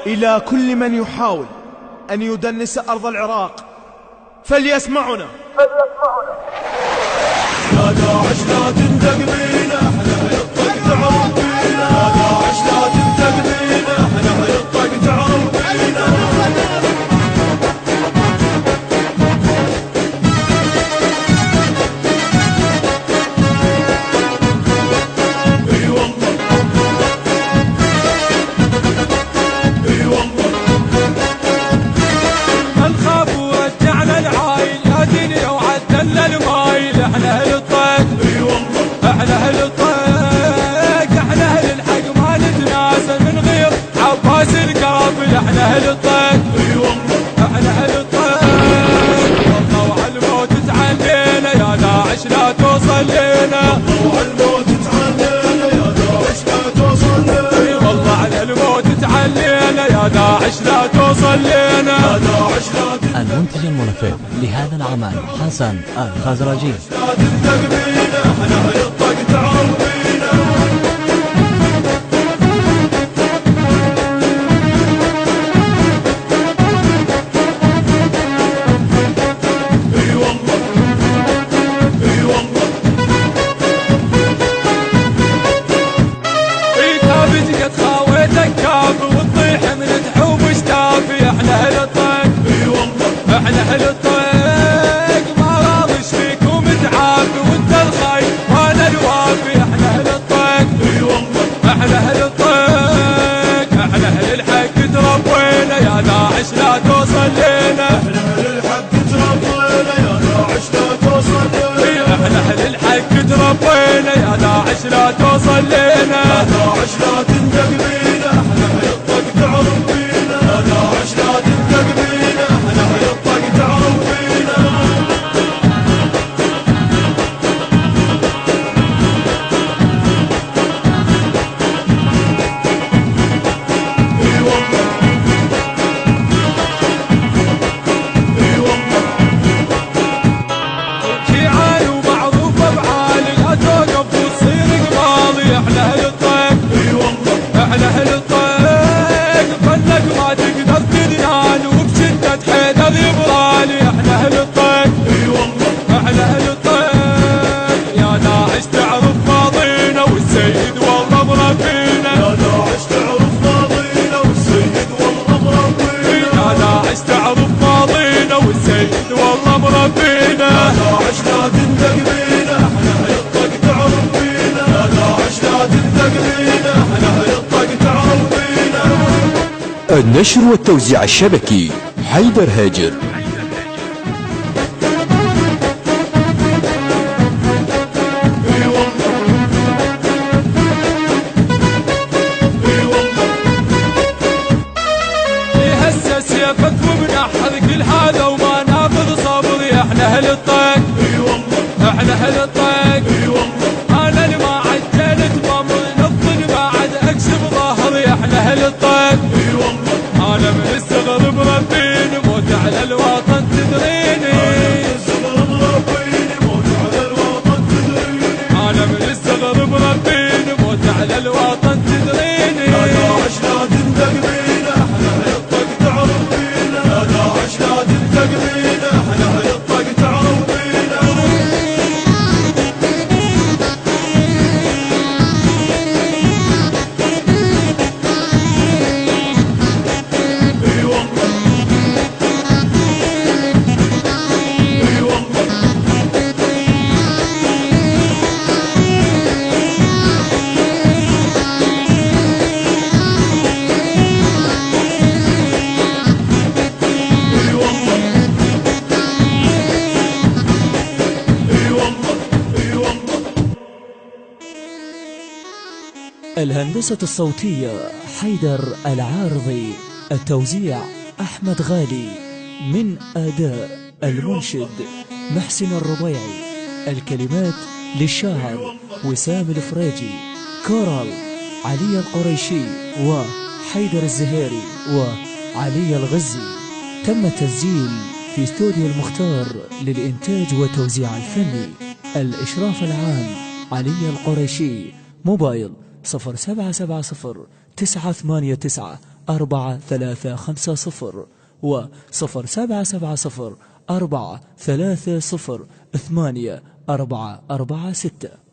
إلى كل من يحاول أن يدنس أرض العراق فليسمعنا. يا داعش لا تندق بينا، احنا هيطق تعرف بينا. يا داعش لا تندق بينا، احنا هيطق تعرف بينا. اي والله اي والله ما نخاف ورجعنا العايل يا دنيا وعدلنا المايل. احنا اهل الطيق اي والله احنا اهل الطيق احنا اهل الحق ما نتناسى من غير عباس القافل. احنا اهل الطيق اي والله احنا اهل الطيق والله وعلى الموت تعلينا يا داعش لا توصل لنا. وعلى الموت تعلينا يا داعش لا توصل لنا. اي والله على الموت تعلينا يا داعش لا توصل لنا. يا داعش لا تندق المنتج المنفذ لهذا العمل حسن الخزرجي. لا تندق بينا، احنا هيطق تعرف بينا. اي والله اي والله اي كابج قد خاويتك كافي وتطيح من تحوم وشتافي. احنا اهل الطيق اي والله احنا اهل الطيق ما راضيش فيكم تعافي وانت الخايف وانا الوافي. احنا اهل الطيق اي والله احنا اهل الطيق احنا اهل الحق تربينا يا داعش لا توصل لنا. احنا اهل الحق تربينا يا داعش لا توصل اي لنا. احنا اهل الحق تربينا يا داعش لا توصل لنا. يا داعش لا تندق بينا، احنا هيطق تعرف بينا. يا داعش لا تندق بينا، احنا هيطق تعرف بينا. اي والله اي والله شيعان ومعروف بعالي لا توقف وتصير قماضي. احنا اهل الطيق اي والله احنا اهل الطيق ظنك ما تقدر تديان وبشدة حيدر يبرالي. احنا اهل الطيق اي والله احنا اهل الطيق يا داعش تعرف ماضينا والسيد والله مربينا. يا داعش تعرف ماضينا والسيد والله مربينا. يا داعش تعرف ماضينا والسيد والله مربينا. يا داعش لا تندق بينا، احنا هيطق تعرف بينا. يا داعش لا تندق بينا، احنا هيطق تعرف بينا. النشر والتوزيع الشبكي حيدر هاجر. اي والله اي والله يهسس سيفك وبنحر كل هذا وما ناخذ صبري. احنا اهل الطيق اي والله احنا اهل الطيق اي والله انا اللي ما عجلت بامر نبض بعد اكشف ظهري. احنا اهل الطيق اي والله انا من الصغر مربيني موت على الوطن تدريني. الصغر مربيني موت على الوطن تدريني. انا من الصغر مربيني موت على الوطن تدريني. يا داعش لا تندق بينا، احنا هيطق تعرف بينا. يا داعش لا تندق بينا، احنا هيطق تعرف بينا. اي والله اي والله اي والله اي والله اي والله الهندسة الصوتية حيدر العارضي. التوزيع أحمد غالي. من أداء المنشد محسن الربيعي. الكلمات للشاعر وسام الفريجي. كورال علي القريشي وحيدر الزهيري وعلي الغزي. تم التسجيل في استوديو المختار للإنتاج والتوزيع الفني. الإشراف العام علي القريشي. موبايل 0770 989 4350 و 0770 430 8446.